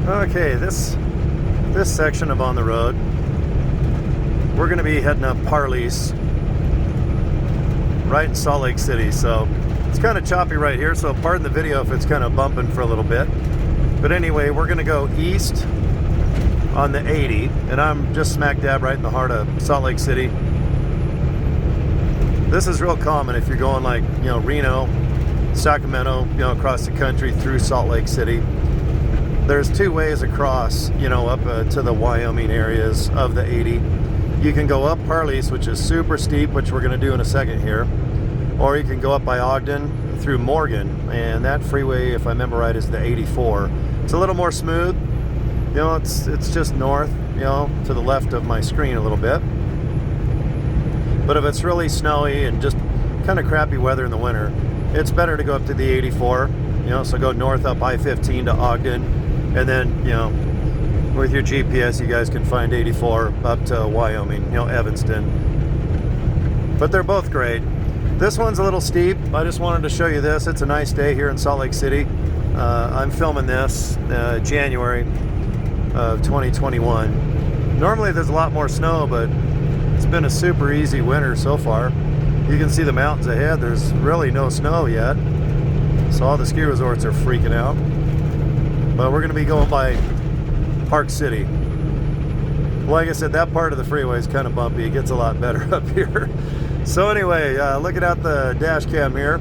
Okay, this section of on the road, we're going to be heading up Parleys, right in Salt Lake City. So it's kind of choppy right here, so pardon the video if it's kind of bumping for a little bit. But anyway, we're going to go east on the 80, and I'm just smack dab right in the heart of Salt Lake City. This is real common if you're going like, Reno, Sacramento, across the country through Salt Lake City. There's two ways across, up to the Wyoming areas of the 80. You can go up Parleys, which is super steep, which we're going to do in a second here. Or you can go up by Ogden through Morgan, and that freeway, if I remember right, is the 84. It's a little more smooth. It's just north, to the left of my screen a little bit. But if it's really snowy and just kind of crappy weather in the winter, it's better to go up to the 84, so go north up I-15 to Ogden. And then, with your GPS, you guys can find 84 up to Wyoming, Evanston. But they're both great. This one's a little steep. I just wanted to show you this. It's a nice day here in Salt Lake City. I'm filming this January of 2021. Normally there's a lot more snow, but it's been a super easy winter so far. You can see the mountains ahead. There's really no snow yet. So all the ski resorts are freaking out. But we're going to be going by Park City. Like I said, that part of the freeway is kind of bumpy. It gets a lot better up here. So anyway, looking at the dash cam here,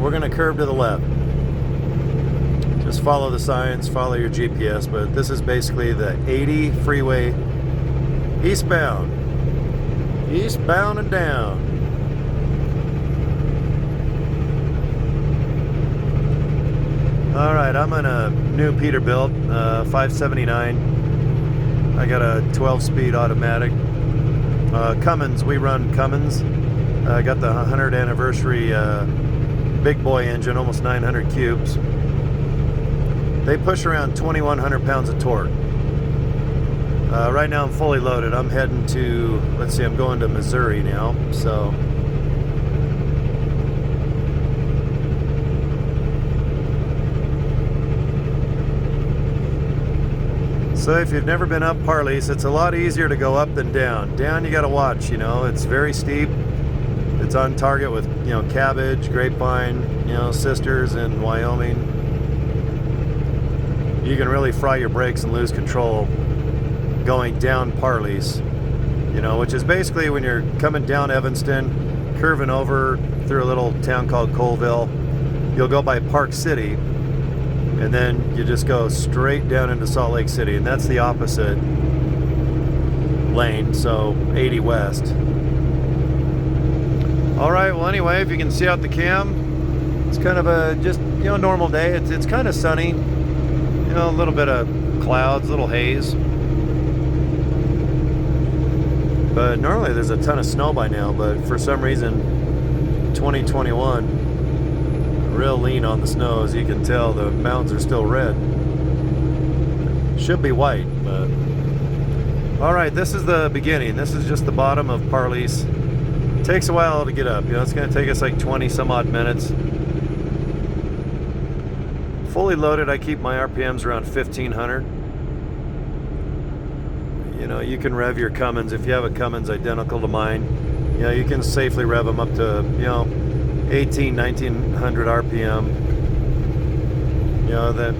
we're going to curve to the left. Just follow the signs, follow your GPS. But this is basically the 80 freeway eastbound. Eastbound and down. All right, I'm on a new Peterbilt, 579. I got a 12-speed automatic. Cummins, we run Cummins. I got the 100th anniversary big boy engine, almost 900 cubes. They push around 2,100 pounds of torque. Right now I'm fully loaded. I'm heading to, I'm going to Missouri now, so. So if you've never been up Parleys, it's a lot easier to go up than down. Down you gotta watch, it's very steep. It's on target with, Cabbage, Grapevine, Sisters in Wyoming. You can really fry your brakes and lose control going down Parleys, which is basically when you're coming down Evanston, curving over through a little town called Colville. You'll go by Park City, and then you just go straight down into Salt Lake City, and that's the opposite lane, so 80 west. All right, well anyway, if you can see out the cam, it's kind of a just, normal day. It's kind of sunny, a little bit of clouds, a little haze. But normally there's a ton of snow by now, but for some reason, 2021, real lean on the snow. As you can tell, the mountains are still red. Should be white, but all right, this is the beginning. This is just the bottom of Parleys. Takes a while to get up. It's going to take us like 20 some odd minutes. Fully loaded, I keep my RPMs around 1,500. You can rev your Cummins. If you have a Cummins identical to mine, you can safely rev them up to, 1,900 RPM. That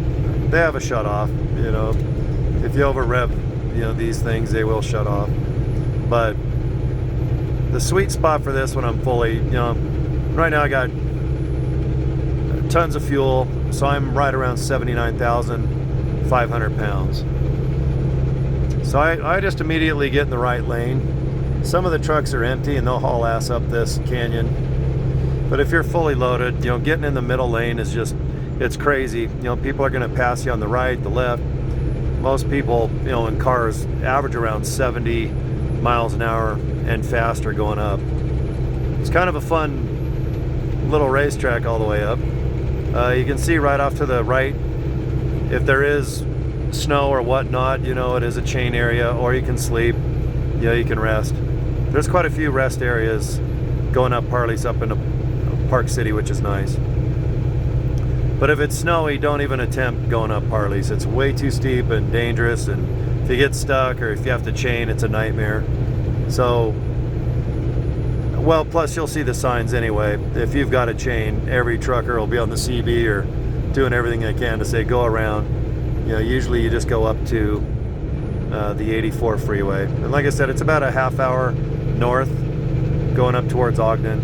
they have a shut off. If you over rev, these things, they will shut off. But the sweet spot for this when I'm fully, right now I got tons of fuel, so I'm right around 79,500 pounds. So I just immediately get in the right lane. Some of the trucks are empty and they'll haul ass up this canyon. But if you're fully loaded, getting in the middle lane is just, it's crazy. People are going to pass you on the right, the left. Most people, in cars average around 70 miles an hour and faster going up. It's kind of a fun little racetrack all the way up. You can see right off to the right, if there is snow or whatnot, it is a chain area, or you can sleep. You can rest. There's quite a few rest areas going up Parleys up into Park City, which is nice. But if it's snowy, don't even attempt going up Parleys. It's way too steep and dangerous, and if you get stuck or if you have to chain, it's a nightmare. So, well, plus you'll see the signs anyway. If you've got a chain, every trucker will be on the CB or doing everything they can to say go around. You know, usually you just go up to the 84 freeway. And like I said, it's about a half hour north going up towards Ogden,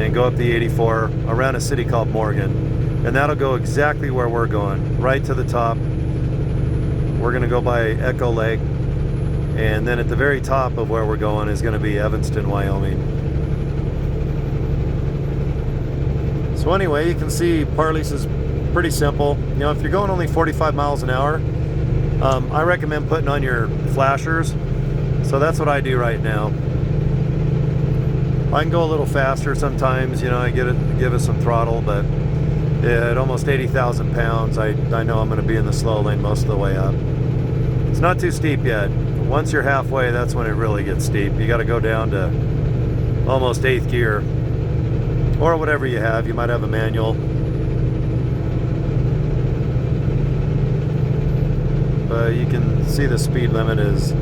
and go up the 84 around a city called Morgan. And that'll go exactly where we're going, right to the top. We're gonna go by Echo Lake, and then at the very top of where we're going is gonna be Evanston, Wyoming. So anyway, you can see Parleys is pretty simple. You know, if you're going only 45 miles an hour, I recommend putting on your flashers. So that's what I do right now. I can go a little faster sometimes, you know, I give it some throttle, but at almost 80,000 pounds, I know I'm going to be in the slow lane most of the way up. It's not too steep yet. Once you're halfway, that's when it really gets steep. You got to go down to almost 8th gear, or whatever you have. You might have a manual. But you can see the speed limit is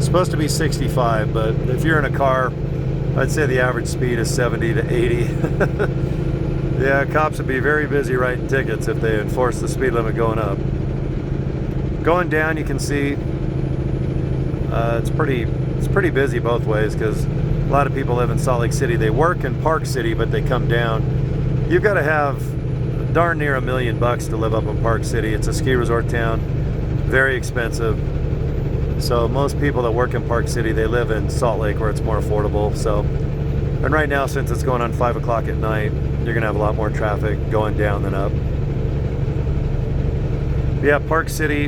supposed to be 65, but if you're in a car, I'd say the average speed is 70 to 80. Yeah, cops would be very busy writing tickets if they enforce the speed limit going up. Going down, you can see it's pretty busy both ways, because a lot of people live in Salt Lake City. They work in Park City, but they come down. You've got to have darn near $1 million to live up in Park City. It's a ski resort town, very expensive. So most people that work in Park City, they live in Salt Lake where it's more affordable. So, and right now, since it's going on 5 o'clock at night, you're gonna have a lot more traffic going down than up. Yeah, Park City,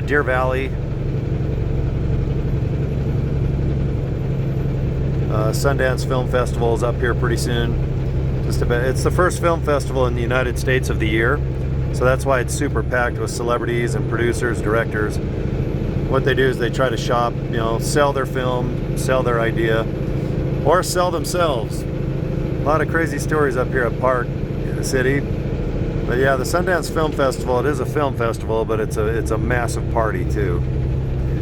Deer Valley, Sundance Film Festival is up here pretty soon. Just about, it's the first film festival in the United States of the year, so that's why it's super packed with celebrities and producers, directors. What they do is they try to shop, you know, sell their film, sell their idea, or sell themselves. A lot of crazy stories up here at Park City. But yeah, the Sundance Film Festival, it is a film festival, but it's a massive party too.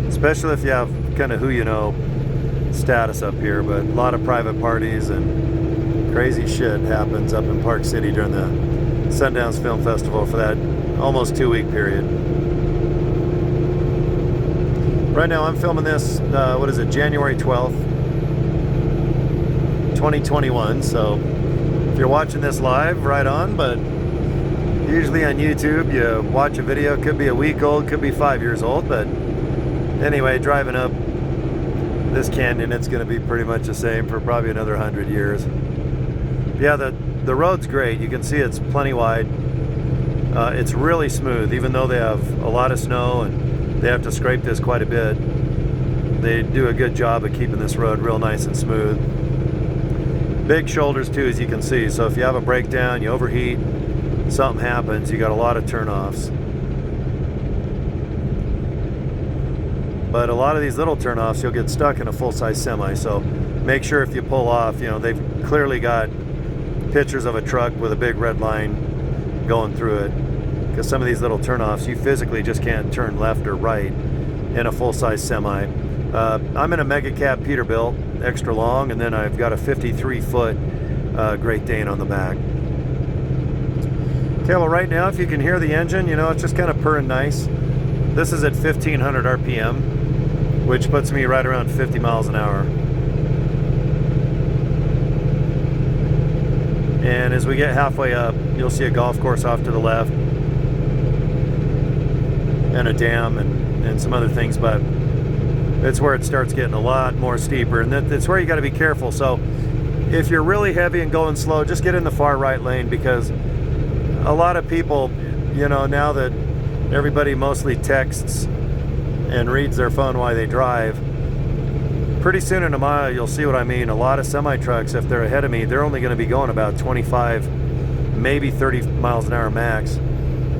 Especially if you have kind of who you know status up here, but a lot of private parties and crazy shit happens up in Park City during the Sundance Film Festival for that almost 2-week period. Right now I'm filming this, what is it, January 12th. 2021, so if you're watching this live, right on, but usually on YouTube you watch a video, could be a week old, could be 5 years old, but anyway, driving up this canyon, it's going to be pretty much the same for probably another 100 years. Yeah, the road's great. You can see it's plenty wide. It's really smooth, even though they have a lot of snow and they have to scrape this quite a bit. They do a good job of keeping this road real nice and smooth. Big shoulders too, as you can see, so if you have a breakdown, you overheat, something happens, you got a lot of turnoffs. But a lot of these little turnoffs, you'll get stuck in a full-size semi, so make sure if you pull off, you know, they've clearly got pictures of a truck with a big red line going through it, because some of these little turnoffs, you physically just can't turn left or right in a full-size semi. I'm in a Mega Cab Peterbilt, extra long, and then I've got a 53-foot Great Dane on the back. Okay, well right now, if you can hear the engine, you know, it's just kind of purring nice. This is at 1500 RPM, which puts me right around 50 miles an hour. And as we get halfway up, you'll see a golf course off to the left, and a dam and some other things, but it's where it starts getting a lot more steeper, and that's where you got to be careful. So if you're really heavy and going slow, just get in the far right lane, because a lot of people, you know, now that everybody mostly texts and reads their phone while they drive, pretty soon in a mile you'll see what I mean. A lot of semi trucks, if they're ahead of me, they're only going to be going about 25, maybe 30 miles an hour max.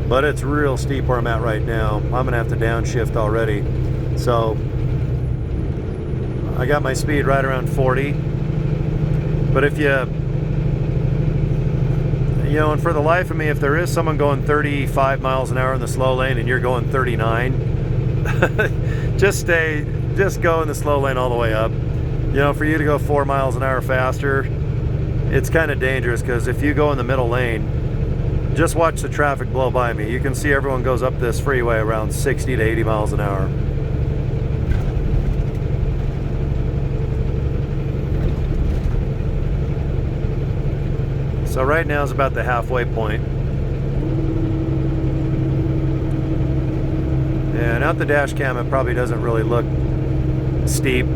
But it's real steep where I'm at right now. I'm going to have to downshift already. So I got my speed right around 40. But if you You know, and for the life of me, if there is someone going 35 miles an hour in the slow lane and you're going 39, just go in the slow lane all the way up. You know, for you to go 4 miles an hour faster, it's kind of dangerous, because if you go in the middle lane, just watch the traffic blow by me. You can see everyone goes up this freeway around 60 to 80 miles an hour. So right now is about the halfway point. And out the dash cam, it probably doesn't really look steep,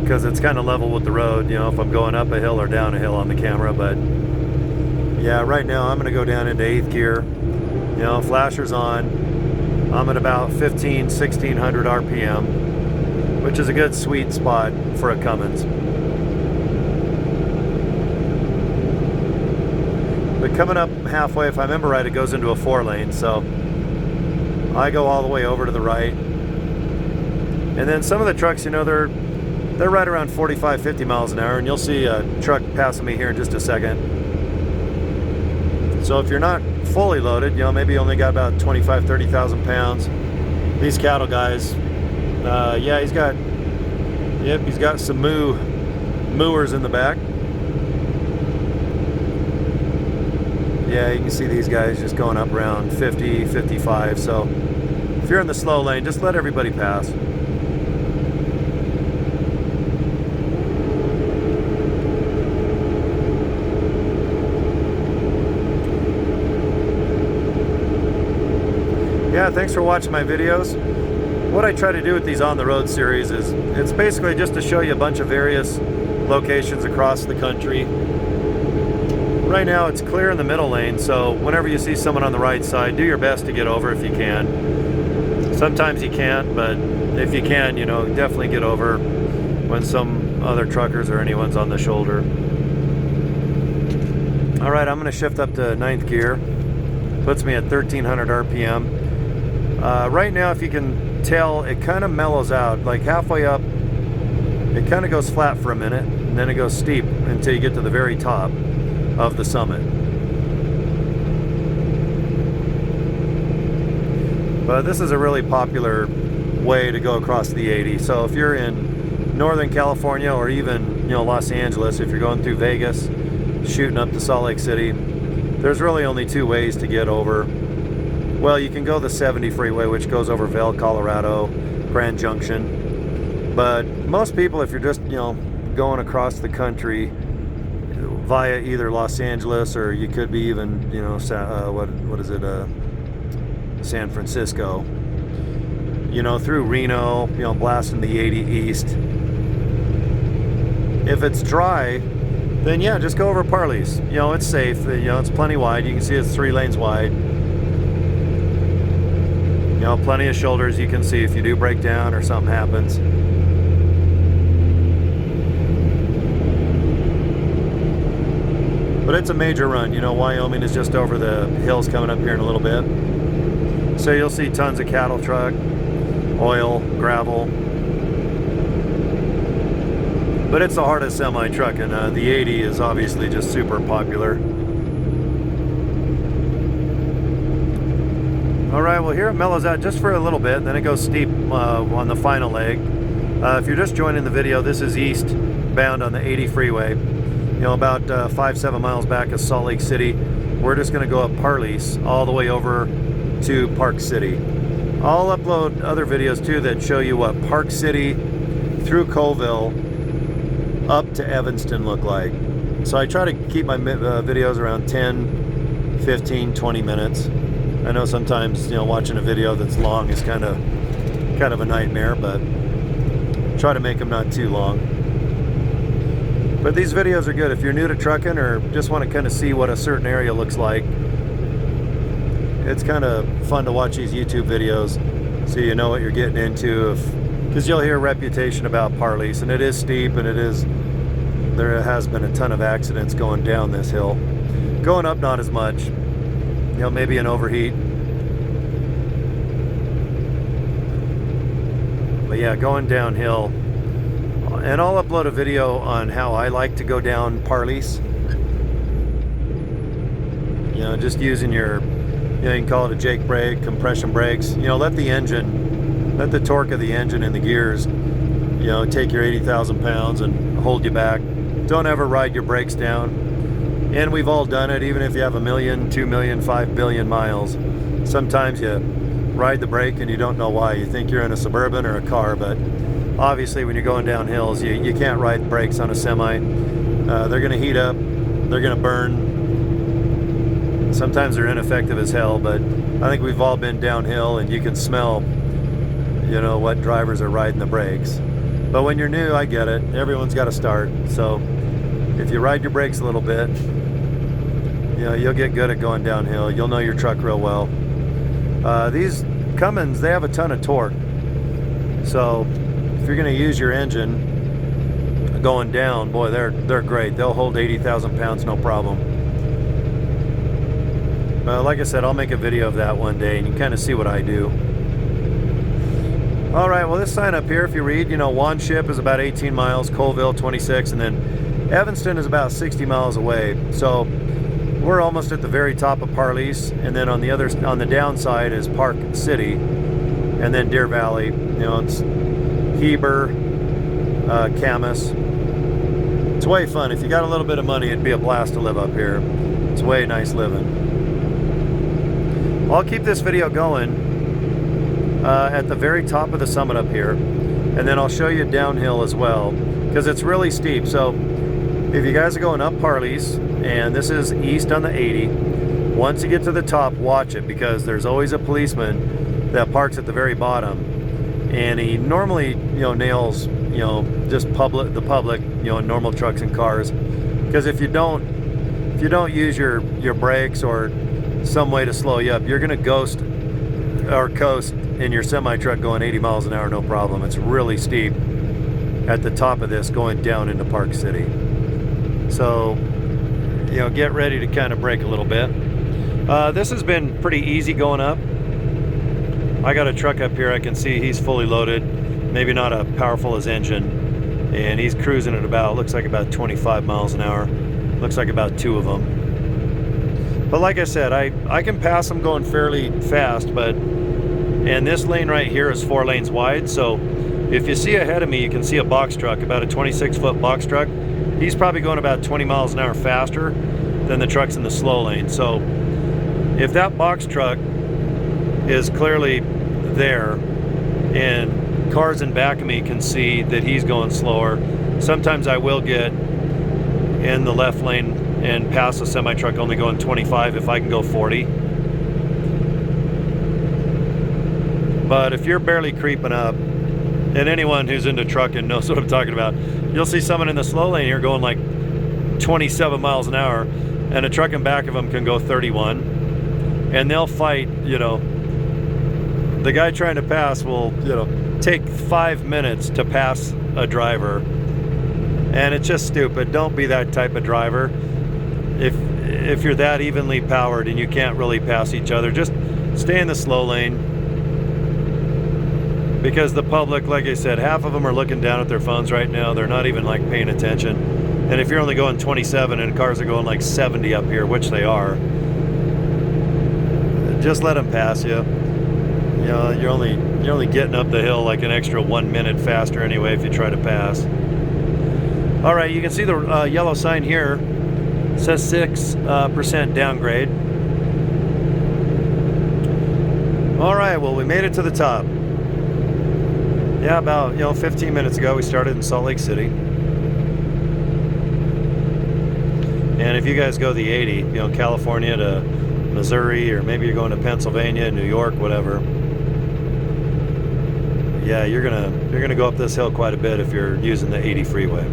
because it's kind of level with the road, you know, if I'm going up a hill or down a hill on the camera. But yeah, right now I'm going to go down into 8th gear. You know, flasher's on. I'm at about 1600 RPM, which is a good sweet spot for a Cummins. But coming up halfway, if I remember right, it goes into a 4-lane, so I go all the way over to the right. And then some of the trucks, you know, they're right around 45, 50 miles an hour, and you'll see a truck passing me here in just a second. So if you're not fully loaded, you know, maybe you only got about 25, 30,000 pounds. These cattle guys, yeah, he's got some mooers in the back. Yeah, you can see these guys just going up around 50, 55. So if you're in the slow lane, just let everybody pass. Yeah, thanks for watching my videos. What I try to do with these on the road series is, it's basically just to show you a bunch of various locations across the country. Right now it's clear in the middle lane, so whenever you see someone on the right side, do your best to get over if you can. Sometimes you can't, but if you can, you know, definitely get over when some other truckers or anyone's on the shoulder. All right, I'm going to shift up to 9th gear. Puts me at 1300 RPM. Right now, if you can tell, it kind of mellows out. Like halfway up, it kind of goes flat for a minute, and then it goes steep until you get to the very top of the summit. But this is a really popular way to go across the 80. So if you're in Northern California, or even, you know, Los Angeles, if you're going through Vegas, shooting up to Salt Lake City, there's really only 2 ways to get over. Well, you can go the 70 freeway, which goes over Vail, Colorado, Grand Junction. But most people, if you're just, you know, going across the country via either Los Angeles, or you could be even, you know, what is it, San Francisco, you know, through Reno, you know, blasting the 80 east. If it's dry, then yeah, just go over Parleys. You know, it's safe. You know, it's plenty wide. You can see it's 3 lanes wide. You know, plenty of shoulders. You can see if you do break down or something happens. But it's a major run. You know, Wyoming is just over the hills coming up here in a little bit. So you'll see tons of cattle truck, oil, gravel. But it's the heart of semi-truck, and the 80 is obviously just super popular. Alright, well here it mellows out just for a little bit, then it goes steep on the final leg. If you're just joining the video, this is eastbound on the 80 freeway. You know, about 5-7 miles back of Salt Lake City. We're just going to go up Parleys all the way over to Park City. I'll upload other videos too that show you what Park City through Colville up to Evanston look like. So I try to keep my videos around 10, 15, 20 minutes. I know sometimes, you know, watching a video that's long is kind of a nightmare, but try to make them not too long. But these videos are good if you're new to trucking or just want to kind of see what a certain area looks like. It's kind of fun to watch these YouTube videos so you know what you're getting into, because you'll hear a reputation about Parleys, and it is steep, and there has been a ton of accidents going down this hill. Going up, not as much. You know, maybe an overheat. But yeah, going downhill. And I'll upload a video on how I like to go down Parleys. know, just using your, you know, you can call it a Jake brake, compression brakes. You know, let the torque of the engine and the gears, you know, take your 80,000 pounds and hold you back. Don't ever ride your brakes down. And we've all done it, even if you have 1 million, 2 million, 5 billion miles. Sometimes you ride the brake and you don't know why. You think you're in a Suburban or a car, but obviously when you're going down hills, you can't ride brakes on a semi. They're going to heat up, they're going to burn. Sometimes they're ineffective as hell, but I think we've all been downhill and you can smell, you know, what drivers are riding the brakes. But when you're new, I get it. Everyone's got to start. So if you ride your brakes a little bit, you know, you'll get good at going downhill. You'll know your truck real well. These Cummins, they have a ton of torque. So if you're going to use your engine going down, boy, they're great. They'll hold 80,000 pounds, no problem. Like I said, I'll make a video of that one day and you can kind of see what I do. All right, well, this sign up here, if you read, you know, Wanship is about 18 miles, Colville 26, and then Evanston is about 60 miles away. So we're almost at the very top of Parleys, and then on the downside is Park City, and then Deer Valley. You know, it's Heber, Camas. It's way fun. If you got a little bit of money, it'd be a blast to live up here. It's way nice living. I'll keep this video going at the very top of the summit up here, and then I'll show you downhill as well, because it's really steep. So if you guys are going up Parleys, and this is east on the 80, once you get to the top, watch it, because there's always a policeman that parks at the very bottom, and he normally, you know, nails, you know, just the public, you know, normal trucks and cars. Because if you don't use your brakes or some way to slow you up, you're gonna ghost or coast in your semi truck going 80 miles an hour, no problem. It's really steep at the top of this going down into Park City. So, you know, get ready to kind of brake a little bit. This has been pretty easy going up. I got a truck up here, I can see he's fully loaded, maybe not as powerful as engine, and he's cruising at about, looks like about 25 miles an hour. Looks like about 2 of them. But like I said, I can pass them going fairly fast, and this lane right here is 4 lanes wide, so if you see ahead of me, you can see a box truck, about a 26-foot box truck. He's probably going about 20 miles an hour faster than the trucks in the slow lane. So if that box truck is clearly there and cars in back of me can see that he's going slower, sometimes I will get in the left lane and pass a semi-truck only going 25 if I can go 40. But if you're barely creeping up, and anyone who's into trucking knows what I'm talking about, you'll see someone in the slow lane here going like 27 miles an hour, and a truck in back of them can go 31, and they'll fight, you know. The guy trying to pass will, you know, take 5 minutes to pass a driver, and it's just stupid. Don't be that type of driver. If you're that evenly powered and you can't really pass each other, just stay in the slow lane. Because the public, like I said, half of them are looking down at their phones right now. They're not even like paying attention. And if you're only going 27 and cars are going like 70 up here, which they are, just let them pass you. You know, you're only getting up the hill like an extra 1 minute faster anyway if you try to pass. All right, you can see the yellow sign here. It says 6% downgrade. All right, well, we made it to the top. Yeah, about, you know, 15 minutes ago we started in Salt Lake City. And if you guys go the 80, you know, California to Missouri, or maybe you're going to Pennsylvania, New York, whatever. Yeah, you're gonna go up this hill quite a bit if you're using the 80 freeway.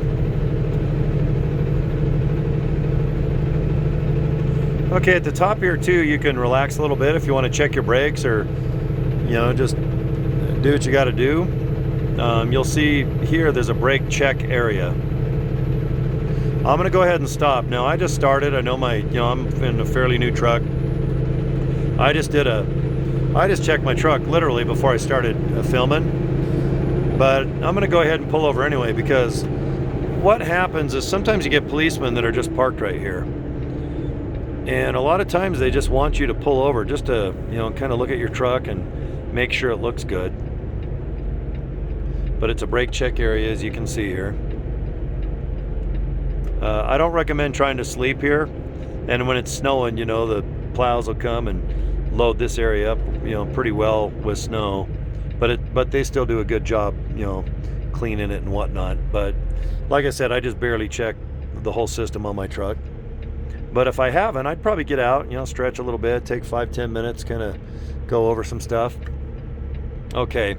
Okay, at the top here too, you can relax a little bit if you want to check your brakes, or, you know, just do what you got to do. You'll see here there's a brake check area. I'm gonna go ahead and stop. Now I just started. I know I'm in a fairly new truck. I just checked my truck literally before I started filming. But I'm gonna go ahead and pull over anyway, because what happens is sometimes you get policemen that are just parked right here. And a lot of times they just want you to pull over just to, you know, kind of look at your truck and make sure it looks good. But it's a brake check area, as you can see here. I don't recommend trying to sleep here. And when it's snowing, you know, the plows will come and load this area up, you know, pretty well with snow. But they still do a good job, you know, cleaning it and whatnot. But like I said, I just barely check the whole system on my truck. But if I haven't, I'd probably get out, you know, stretch a little bit, take 5-10 minutes, kind of go over some stuff. Okay,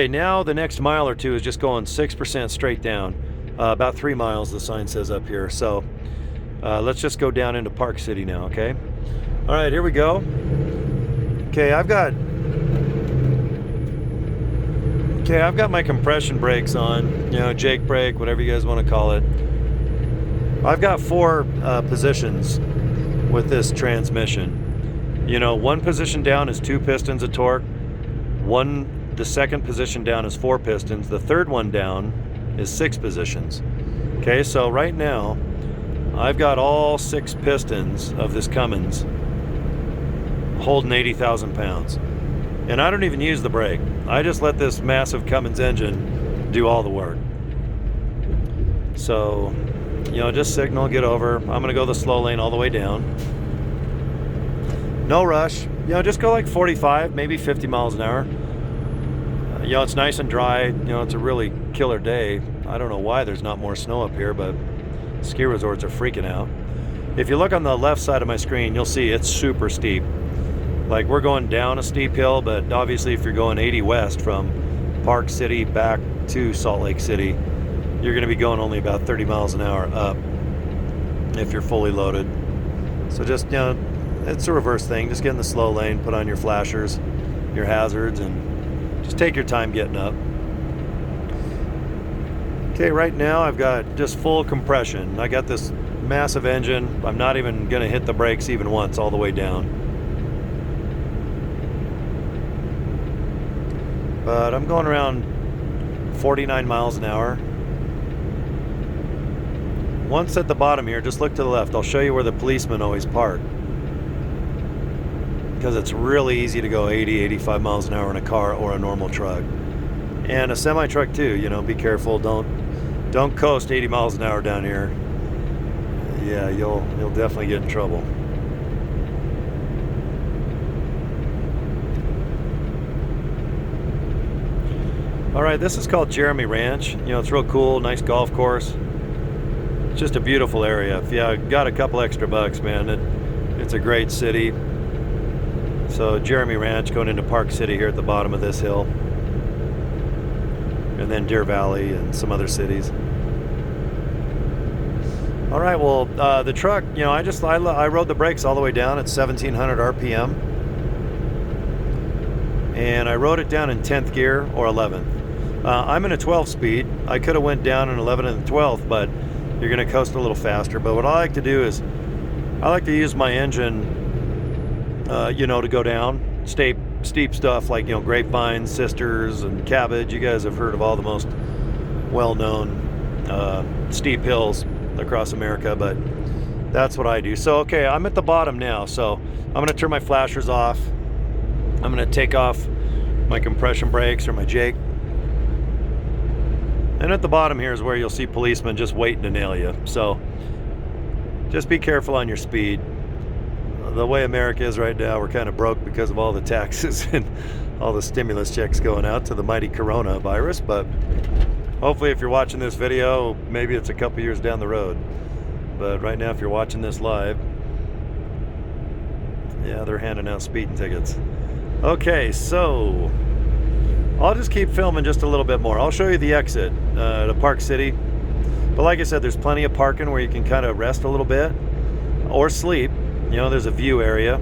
now the next mile or two is just going 6% straight down. About 3 miles, the sign says up here. So let's just go down into Park City now, okay? All right, here we go. Okay, I've got my compression brakes on, you know, Jake brake, whatever you guys want to call it. I've got 4 positions with this transmission. You know, one position down is 2 pistons of torque. The second position down is 4 pistons. The third one down is 6 positions. Okay, so right now I've got all 6 pistons of this Cummins holding 80,000 pounds. And I don't even use the brake. I just let this massive Cummins engine do all the work. So, you know, just signal, get over. I'm going to go the slow lane all the way down. No rush. You know, just go like 45, maybe 50 miles an hour. You know, it's nice and dry. You know, it's a really killer day. I don't know why there's not more snow up here, but ski resorts are freaking out. If you look on the left side of my screen, you'll see it's super steep. Like, we're going down a steep hill, but obviously if you're going 80 west from Park City back to Salt Lake City, you're going to be going only about 30 miles an hour up if you're fully loaded. So just, you know, it's a reverse thing. Just get in the slow lane, put on your flashers, your hazards, and just take your time getting up. Okay, right now I've got just full compression. I got this massive engine. I'm not even going to hit the brakes even once all the way down. But I'm going around 49 miles an hour. Once at the bottom here, just look to the left. I'll show you where the policemen always park. Because it's really easy to go 80, 85 miles an hour in a car or a normal truck. And a semi-truck too, you know, be careful. Don't coast 80 miles an hour down here. Yeah, you'll definitely get in trouble. All right, this is called Jeremy Ranch. You know, it's real cool, nice golf course. It's just a beautiful area. If you got a couple extra bucks, man, it's a great city. So Jeremy Ranch going into Park City here at the bottom of this hill. And then Deer Valley and some other cities. All right, well, the truck, you know, I rode the brakes all the way down at 1700 RPM. And I rode it down in 10th gear or 11th. I'm in a 12 speed. I could have went down in 11 and 12th, but you're going to coast a little faster. But what I like to do is I like to use my engine, you know, to go down steep stuff like, you know, grapevines, sisters, and cabbage. You guys have heard of all the most well-known steep hills across America, but that's what I do. So, okay, I'm at the bottom now, so I'm going to turn my flashers off. I'm going to take off my compression brakes or my Jake. And at the bottom here is where you'll see policemen just waiting to nail you. So just be careful on your speed. The way America is right now, we're kind of broke because of all the taxes and all the stimulus checks going out to the mighty coronavirus. But hopefully if you're watching this video, maybe it's a couple years down the road. But right now, if you're watching this live, yeah, they're handing out speeding tickets. Okay, so I'll just keep filming just a little bit more. I'll show you the exit to Park City. But like I said, there's plenty of parking where you can kind of rest a little bit or sleep. You know, there's a view area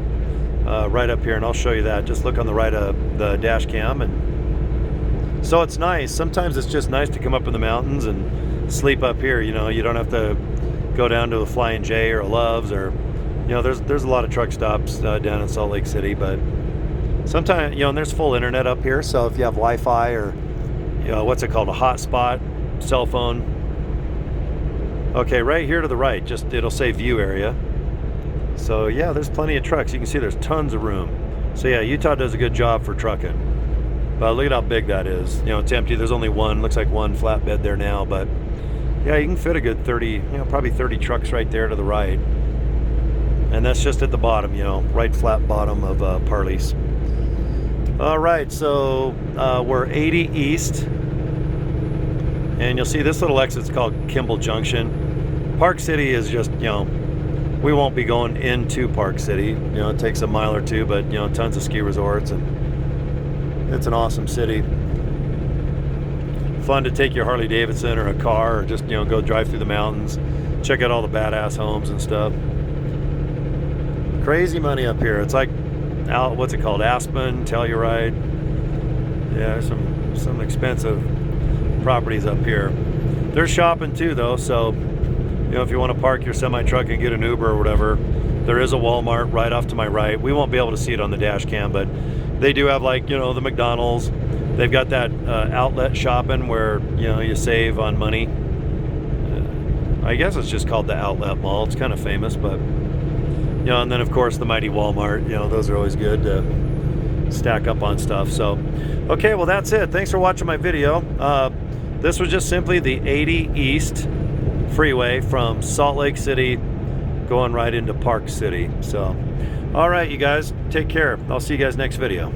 right up here, and I'll show you that. Just look on the right of the dash cam. And so it's nice. Sometimes it's just nice to come up in the mountains and sleep up here. You know, you don't have to go down to a Flying J or a Love's, or, you know, there's a lot of truck stops down in Salt Lake City, but sometimes, you know, and there's full internet up here. So if you have Wi-Fi or, you know, what's it called, a hotspot, cell phone. Okay, right here to the right, just it'll say view area. So yeah, there's plenty of trucks. You can see there's tons of room. So yeah, Utah does a good job for trucking. But look at how big that is. You know, it's empty. There's only one, looks like one flatbed there now, but yeah, you can fit a good 30, you know, probably 30 trucks right there to the right. And that's just at the bottom, you know, right flat bottom of Parleys. All right, so we're 80 east. And you'll see this little exit's called Kimball Junction. Park City is just, you know, we won't be going into Park City. You know, it takes a mile or two, but, you know, tons of ski resorts, and it's an awesome city. Fun to take your Harley Davidson or a car, or just, you know, go drive through the mountains, check out all the badass homes and stuff. Crazy money up here. It's like, what's it called? Aspen, Telluride. Yeah, some expensive properties up here. There's shopping too, though, so you know, if you want to park your semi-truck and get an Uber or whatever, there is a Walmart right off to my right. We won't be able to see it on the dash cam, but they do have, like, you know, the McDonald's. They've got that outlet shopping where, you know, you save on money. I guess it's just called the Outlet Mall. It's kind of famous, but you know, and then of course the mighty Walmart. You know, those are always good to stack up on stuff. So, okay, well that's it. Thanks for watching my video. This was just simply the 80 East Freeway from Salt Lake City going right into Park City. So, all right, you guys, take care. I'll see you guys next video.